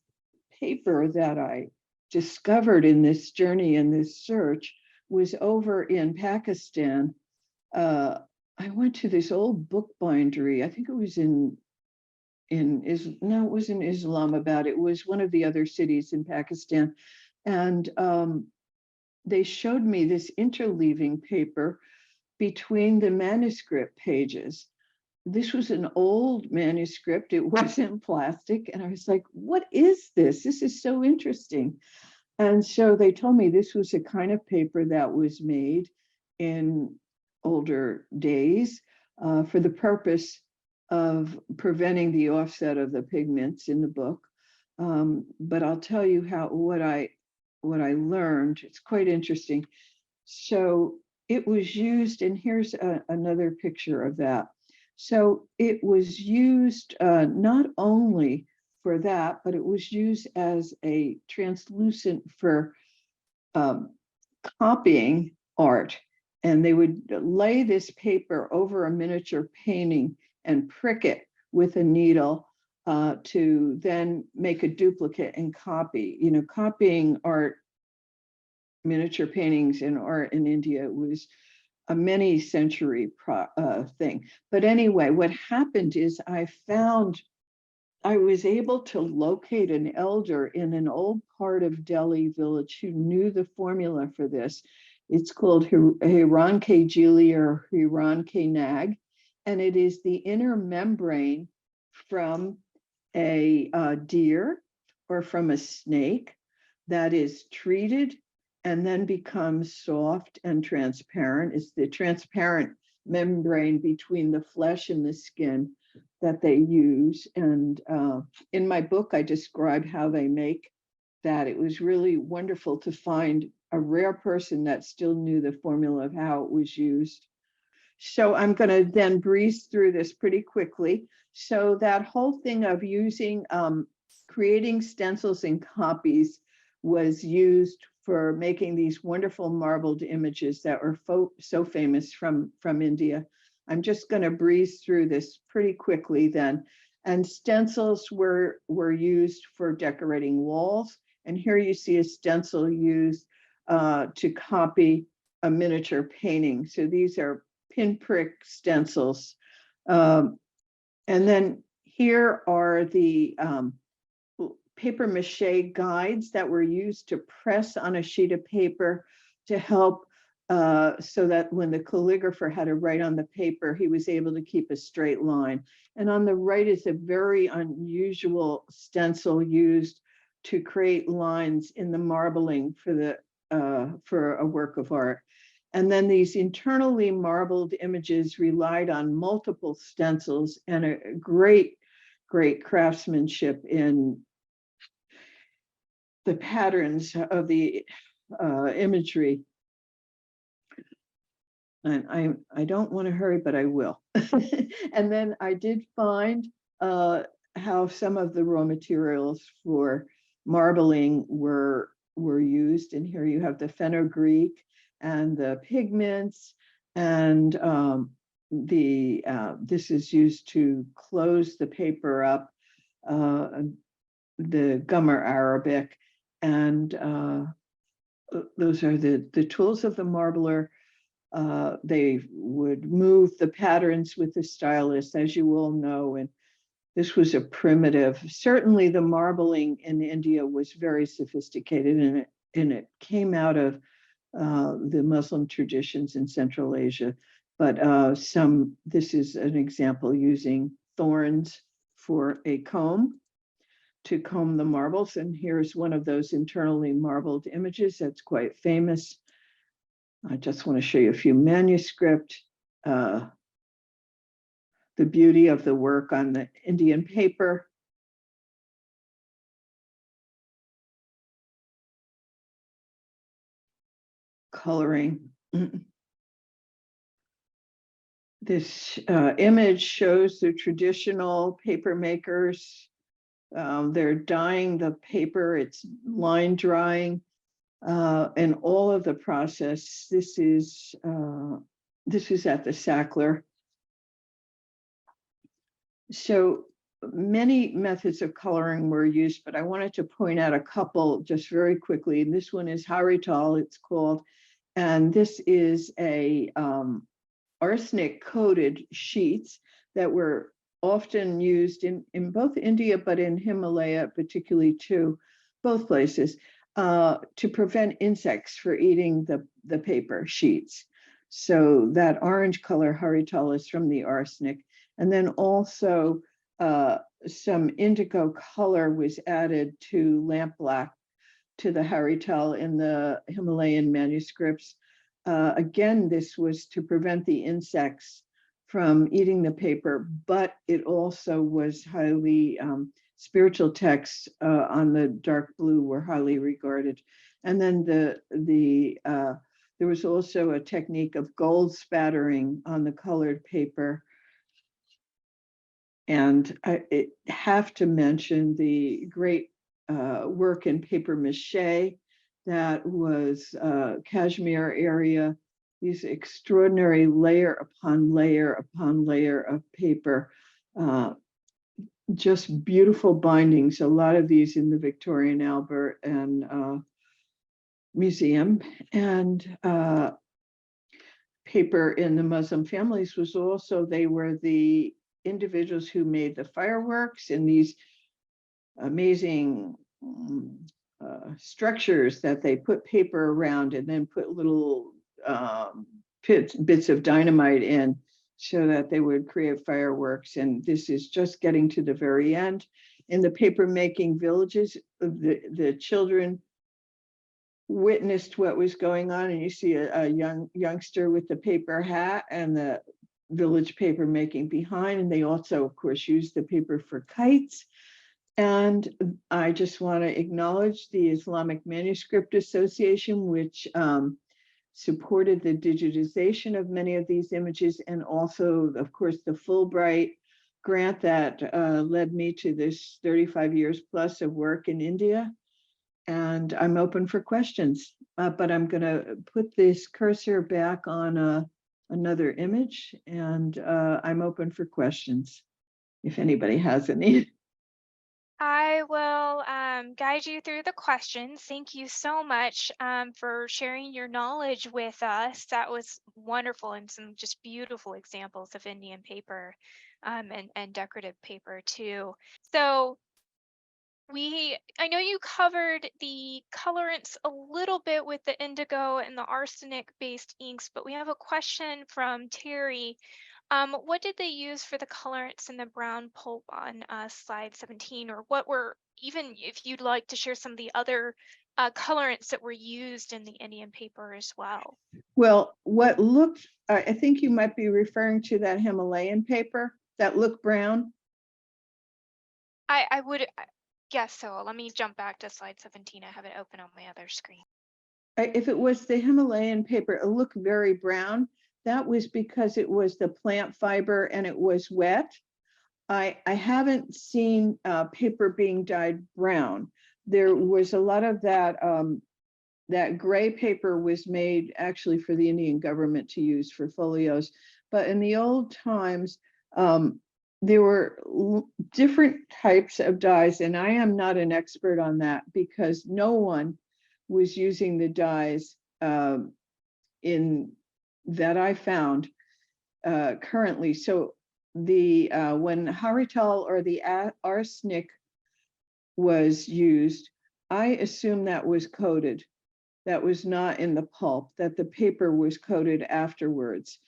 paper that I discovered in this journey, in this search, was over in Pakistan. I went to this old book bindery. I think it was it was in Islamabad. It was one of the other cities in Pakistan. And they showed me this interleaving paper between the manuscript pages. This was an old manuscript. It wasn't plastic. And I was like, what is this? This is so interesting. And so they told me this was a kind of paper that was made in older days for the purpose of preventing the offset of the pigments in the book. But I'll tell you what I learned. It's quite interesting. So it was used, and here's another picture of that. So it was used not only for that, but it was used as a translucent for um, copying art. And they would lay this paper over a miniature painting and prick it with a needle to then make a duplicate and copy. You know, copying art, miniature paintings and art in India was a many century thing. But anyway, what happened is I was able to locate an elder in an old part of Delhi village who knew the formula for this. It's called Hiran K. Jili or Hiran K. Nag, and it is the inner membrane from a deer or from a snake that is treated and then becomes soft and transparent. It's the transparent membrane between the flesh and the skin that they use. And in my book, I describe how they make that. It was really wonderful to find a rare person that still knew the formula of how it was used. So I'm going to then breeze through this pretty quickly. So that whole thing of using, creating stencils and copies was used for making these wonderful marbled images that were so famous from India. I'm just going to breeze through this pretty quickly then. And stencils were used for decorating walls. And here you see a stencil used to copy a miniature painting. So these are pinprick stencils. And then here are the paper mache guides that were used to press on a sheet of paper to help so that when the calligrapher had to write on the paper, he was able to keep a straight line. And on the right is a very unusual stencil used to create lines in the marbling for a work of art. And then these internally marbled images relied on multiple stencils and a great craftsmanship in the patterns of the imagery. And I don't want to hurry, but I will. And then I did find how some of the raw materials for marbling were used. And here you have the fenugreek and the pigments, and this is used to close the paper up, the gummer Arabic, and those are the tools of the marbler. They would move the patterns with the stylus, as you all know, and this was a primitive. Certainly the marbling in India was very sophisticated, and it came out of the Muslim traditions in Central Asia. But this is an example using thorns for a comb to comb the marbles. And here's one of those internally marbled images that's quite famous. I just want to show you a few manuscript, the beauty of the work on the Indian paper. Coloring. This image shows the traditional paper makers. They're dyeing the paper, it's line drying, and all of the process. This is at the Sackler. So many methods of coloring were used, but I wanted to point out a couple just very quickly. And this one is Harital, it's called, and this is a arsenic coated sheets that were often used in both India, but in Himalaya particularly too, both places, to prevent insects for eating the paper sheets. So that orange color Harital is from the arsenic. And then also some indigo color was added to lamp black to the Harital in the Himalayan manuscripts. Again, this was to prevent the insects from eating the paper, but it also was highly, spiritual texts on the dark blue were highly regarded. And then there was also a technique of gold spattering on the colored paper. And I have to mention the great work in paper mache that was Kashmir area, these extraordinary layer upon layer upon layer of paper, uh, just beautiful bindings, a lot of these in the Victoria and Albert and Museum. And paper in the Muslim families was also, they were the individuals who made the fireworks in these amazing structures that they put paper around and then put little bits of dynamite in so that they would create fireworks. And this is just getting to the very end. In the paper making villages, the children witnessed what was going on, and you see a youngster with the paper hat and the village paper making behind, and they also of course use the paper for kites. And I just want to acknowledge the Islamic Manuscript Association, which supported the digitization of many of these images, and also of course the Fulbright grant that led me to this 35 years plus of work in India. And I'm open for questions, but I'm going to put this cursor back on another image, and I'm open for questions if anybody has any. I will guide you through the questions. Thank you so much for sharing your knowledge with us. That was wonderful, and some just beautiful examples of Indian paper and decorative paper too. So I know you covered the colorants a little bit with the indigo and the arsenic-based inks, but we have a question from Terry. What did they use for the colorants in the brown pulp on slide 17? Or what were, even if you'd like to share some of the other colorants that were used in the Indian paper as well? Well, what looked, I think you might be referring to that Himalayan paper that looked brown. I would guess so. Let me jump back to slide 17. I have it open on my other screen. If it was the Himalayan paper, it looked very brown. That was because it was the plant fiber and it was wet. I haven't seen paper being dyed brown. There was a lot of that, that gray paper was made actually for the Indian government to use for folios. But in the old times, there were different types of dyes, and I am not an expert on that because no one was using the dyes in that I found currently. So the when Harital or the arsenic was used, I assume that was coated. That was not in the pulp, that the paper was coated afterwards.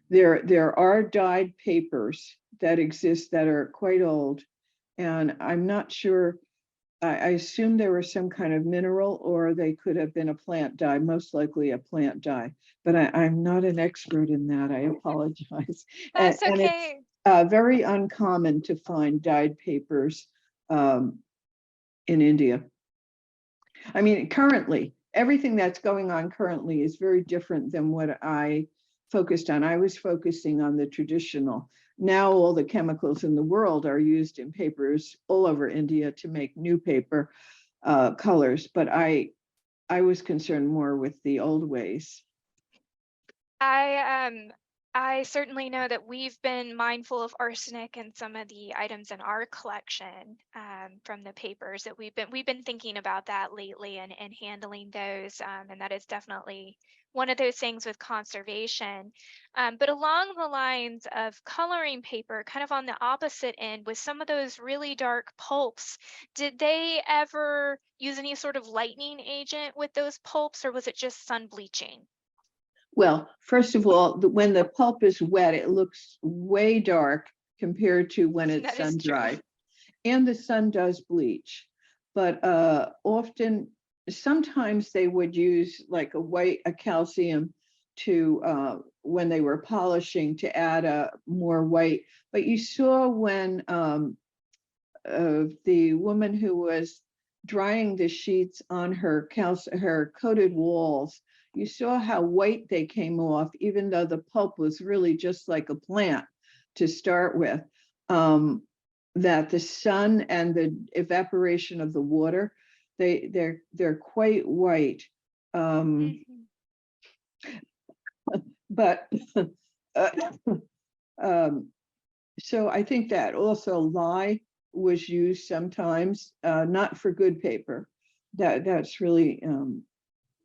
There are dyed papers that exist that are quite old, and I'm not sure. I assume there was some kind of mineral, or they could have been a plant dye, most likely a plant dye, but I'm not an expert in that. I apologize. That's And it's okay. very uncommon to find dyed papers in India. I mean, currently, everything that's going on currently is very different than what I focused on. I was focusing on the traditional. Now all the chemicals in the world are used in papers all over India to make new paper colors, but I was concerned more with the old ways. I certainly know that we've been mindful of arsenic in some of the items in our collection from the papers that we've been thinking about that lately and handling those, and that is definitely one of those things with conservation. But along the lines of coloring paper, kind of on the opposite end, with some of those really dark pulps, did they ever use any sort of lightening agent with those pulps, or was it just sun bleaching? Well, first of all, when the pulp is wet, it looks way dark compared to when it's That is sun true. dried. And the sun does bleach, but often, sometimes they would use like a calcium to when they were polishing to add a more white. But you saw when the woman who was drying the sheets on her coated walls, you saw how white they came off, even though the pulp was really just like a plant. to start with, that the sun and the evaporation of the water, they're quite white. But so I think that also lye was used sometimes, not for good paper. That's really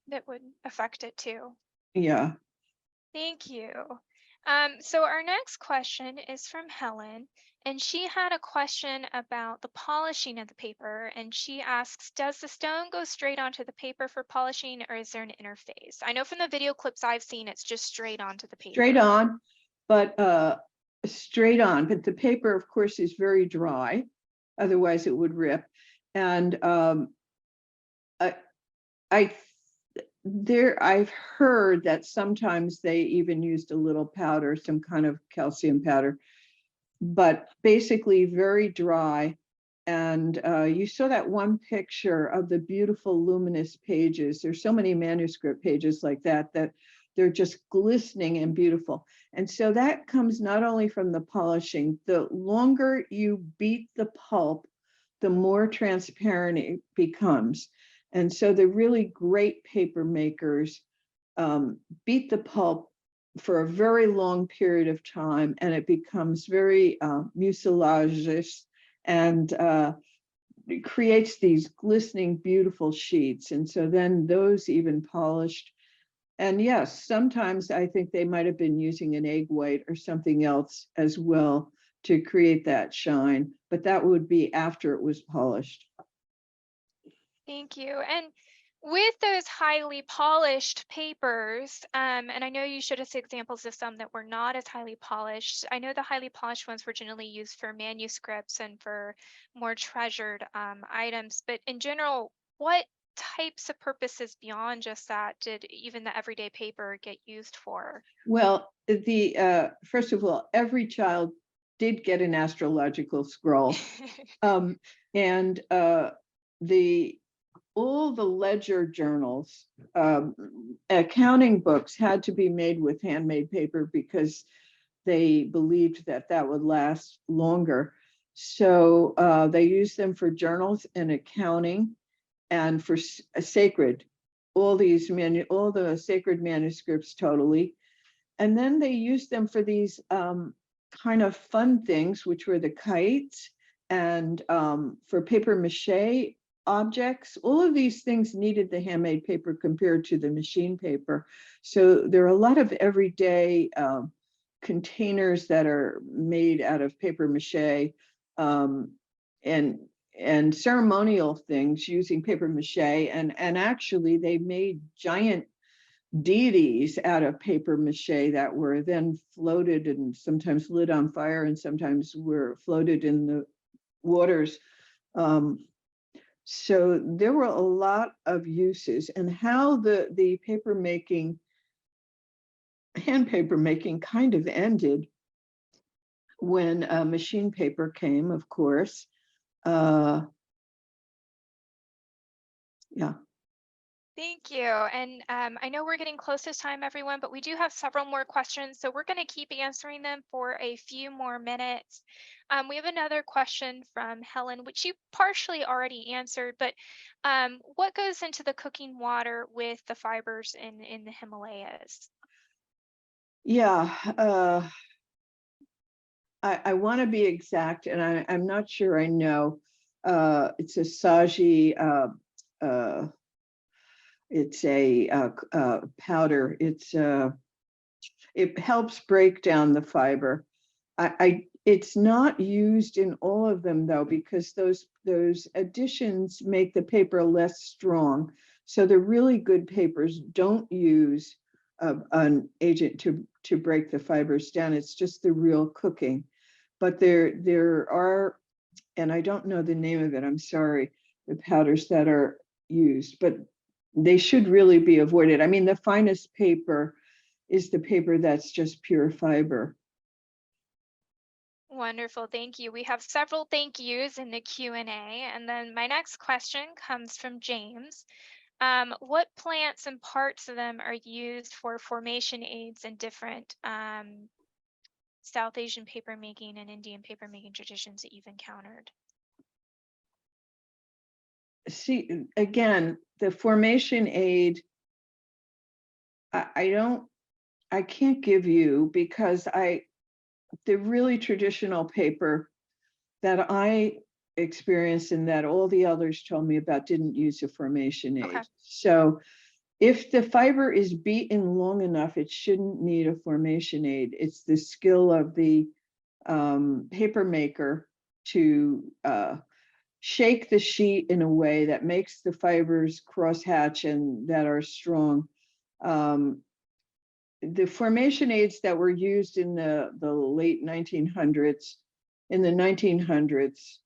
That would affect it too. yeah. Thank you. So our next question is from Helen, and she had a question about the polishing of the paper, and she asks, does the stone go straight onto the paper for polishing, or is there an interface? I know from the video clips I've seen, it's just straight onto the paper. Straight on, but straight on. But the paper, of course, is very dry, otherwise it would rip. And I've heard that sometimes they even used a little powder, some kind of calcium powder, but basically very dry. And you saw that one picture of the beautiful luminous pages. There's so many manuscript pages like that, that they're just glistening and beautiful. And so that comes not only from the polishing, the longer you beat the pulp, the more transparent it becomes. And so the really great paper makers beat the pulp for a very long period of time, and it becomes very mucilaginous, and it creates these glistening, beautiful sheets. And so then those even polished. And yes, sometimes I think they might have been using an egg white or something else as well to create that shine, but that would be after it was polished. Thank you. And with those highly polished papers, and I know you showed us examples of some that were not as highly polished. I know the highly polished ones were generally used for manuscripts and for more treasured items, but in general, what types of purposes beyond just that did even the everyday paper get used for? Well, the first of all, every child did get an astrological scroll, and the all the ledger journals, accounting books had to be made with handmade paper because they believed that that would last longer. So they used them for journals and accounting, and for sacred, all the sacred manuscripts totally. And then they used them for these kind of fun things, which were the kites, and for paper mache objects. All of these things needed the handmade paper compared to the machine paper. So there are a lot of everyday containers that are made out of paper mache, um, and ceremonial things using paper mache. And actually they made giant deities out of paper mache that were then floated and sometimes lit on fire and sometimes were floated in the waters. So there were a lot of uses, and how the paper making, hand paper making, kind of ended when machine paper came, of course. Yeah. Thank you. And I know we're getting close to time, everyone, but we do have several more questions. So we're going to keep answering them for a few more minutes. We have another question from Helen, which you partially already answered, but what goes into the cooking water with the fibers in the Himalayas? Yeah. I want to be exact, and I'm not sure I know. It's a saji. It's a powder. It helps break down the fiber. It's not used in all of them though, because those additions make the paper less strong. So the really good papers don't use an agent to break the fibers down. It's just the real cooking. But there are, and I don't know the name of it, I'm sorry, the powders that are used, but they should really be avoided. I mean, the finest paper is the paper that's just pure fiber. Wonderful, thank you. We have several thank yous in the Q&A. And then my next question comes from James. What plants and parts of them are used for formation aids in different South Asian papermaking and Indian papermaking traditions that you've encountered? See, again, the formation aid, I can't give you because the really traditional paper that I experienced and that all the others told me about didn't use a formation Okay. aid. So if the fiber is beaten long enough, it shouldn't need a formation aid. It's the skill of the paper maker to shake the sheet in a way that makes the fibers crosshatch and that are strong. The formation aids that were used in the late 1900s, in the 1900s,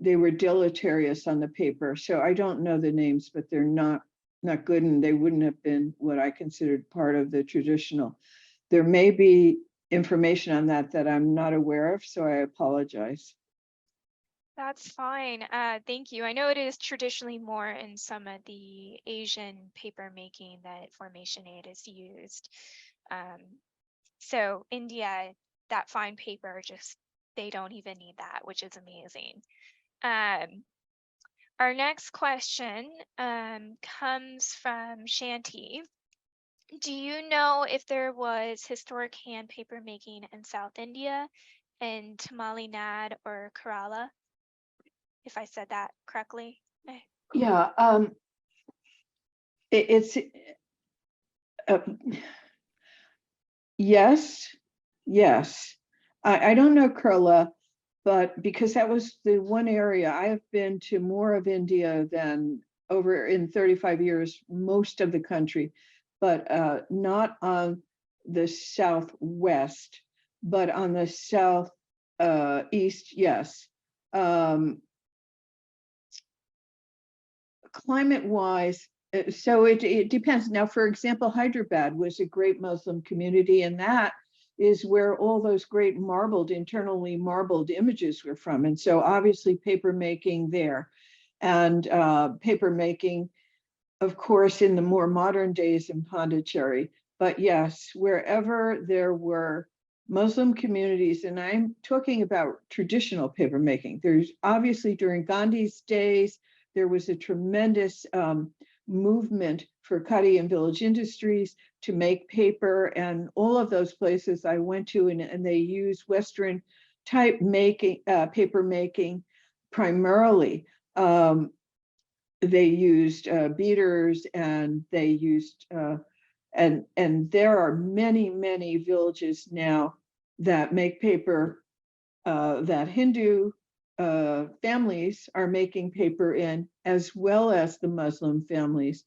they were deleterious on the paper. So I don't know the names, but they're not good, and they wouldn't have been what I considered part of the traditional. There may be information on that I'm not aware of, so I apologize. That's fine. Thank you. I know it is traditionally more in some of the Asian paper making that formation aid is used. Um, so India, that fine paper, just they don't even need that, which is amazing. Our next question comes from Shanti. Do you know if there was historic hand paper making in South India, in Tamil Nadu or Kerala? If I said that correctly. Yeah, it's uh, yes, yes. I don't know Kerala, but because that was the one area I have been to more of India than over in 35 years, most of the country, but not on the southwest, but on the south east, yes. Climate wise, so it depends. Now, for example, Hyderabad was a great Muslim community, and that is where all those great internally marbled images were from. And so obviously paper making there, and paper making, of course, in the more modern days in Pondicherry. But yes, wherever there were Muslim communities, and I'm talking about traditional paper making, there's obviously during Gandhi's days, there was a tremendous movement for Kadi and Village Industries to make paper, and all of those places I went to, and they use Western type making, paper making primarily. They used beaters, and they used and there are many villages now that make paper, that Hindu families are making paper in, as well as the Muslim families,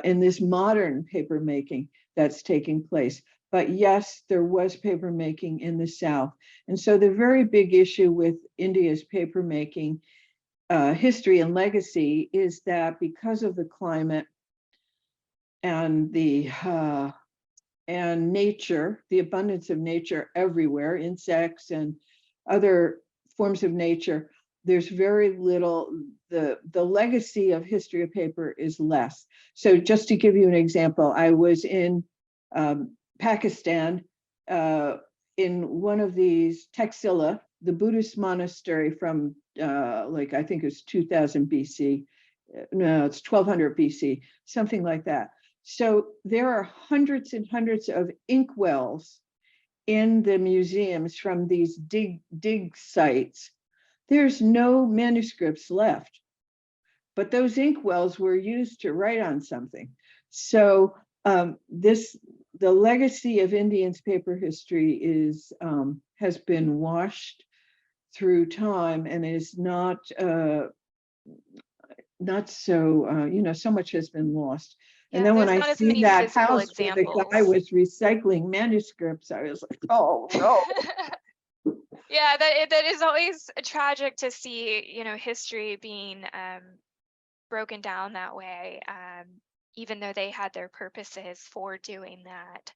in this modern paper making that's taking place. But yes, there was paper making in the South. And so the very big issue with India's paper making history and legacy is that because of the climate and and nature, the abundance of nature everywhere, insects and other forms of nature, there's very little, the legacy of history of paper is less. So just to give you an example, I was in Pakistan, in one of these Taxila, the Buddhist monastery from like, I think it's 2000 BC. No, it's 1200 BC, something like that. So there are hundreds and hundreds of inkwells in the museums from these dig sites. There's no manuscripts left, but those inkwells were used to write on something. So the legacy of Indians paper history is has been washed through time, and is not so, so much has been lost. And Yeah, then when there's I not as see many that physical house where the guy examples. was recycling manuscripts, I was like, oh no. Yeah, that is always tragic to see, history being broken down that way, even though they had their purposes for doing that.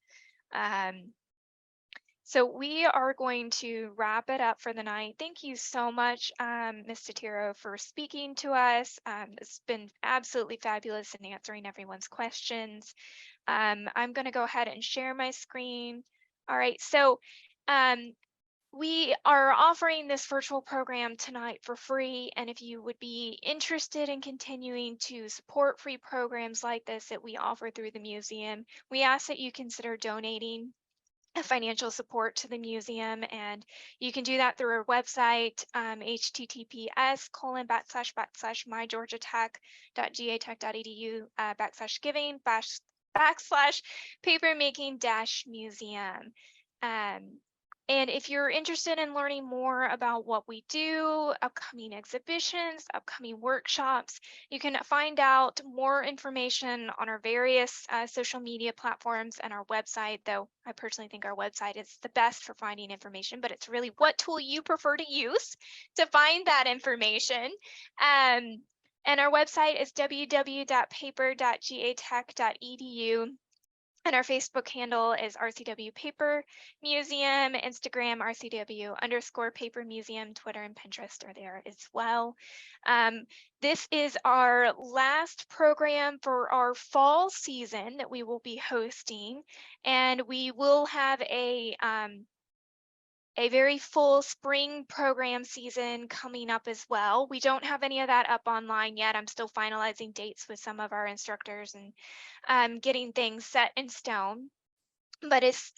So we are going to wrap it up for the night. Thank you so much, Ms. Soteriou, for speaking to us. It's been absolutely fabulous in answering everyone's questions. I'm going to go ahead and share my screen. All right, so we are offering this virtual program tonight for free, and if you would be interested in continuing to support free programs like this that we offer through the museum, we ask that you consider donating financial support to the museum, and you can do that through our website, https://mygeorgiatech.gatech.edu /giving papermaking museum. And if you're interested in learning more about what we do, upcoming exhibitions, upcoming workshops, you can find out more information on our various social media platforms and our website, though I personally think our website is the best for finding information, but it's really what tool you prefer to use to find that information. And our website is www.paper.gatech.edu. And our Facebook handle is RCW Paper Museum, Instagram RCW_Paper Museum, Twitter and Pinterest are there as well. This is our last program for our fall season that we will be hosting, and we will have a very full spring program season coming up as well. We don't have any of that up online yet. I'm still finalizing dates with some of our instructors and getting things set in stone. But it's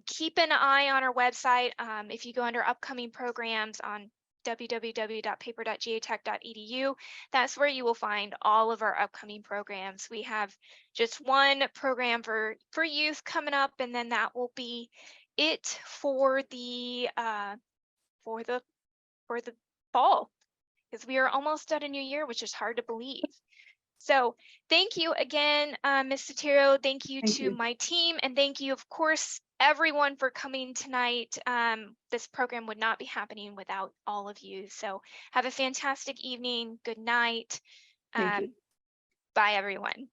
keep an eye on our website. If you go under upcoming programs on www.paper.gatech.edu, that's where you will find all of our upcoming programs. We have just one program for youth coming up, and then that will be it for the for the fall, because we are almost at a new year, which is hard to believe. So thank you again, Ms. Soteriou. Thank you Thank to you. my team, and thank you, of course, everyone for coming tonight. This program would not be happening without all of you. So have a fantastic evening. Good night. Thank you. Bye, everyone.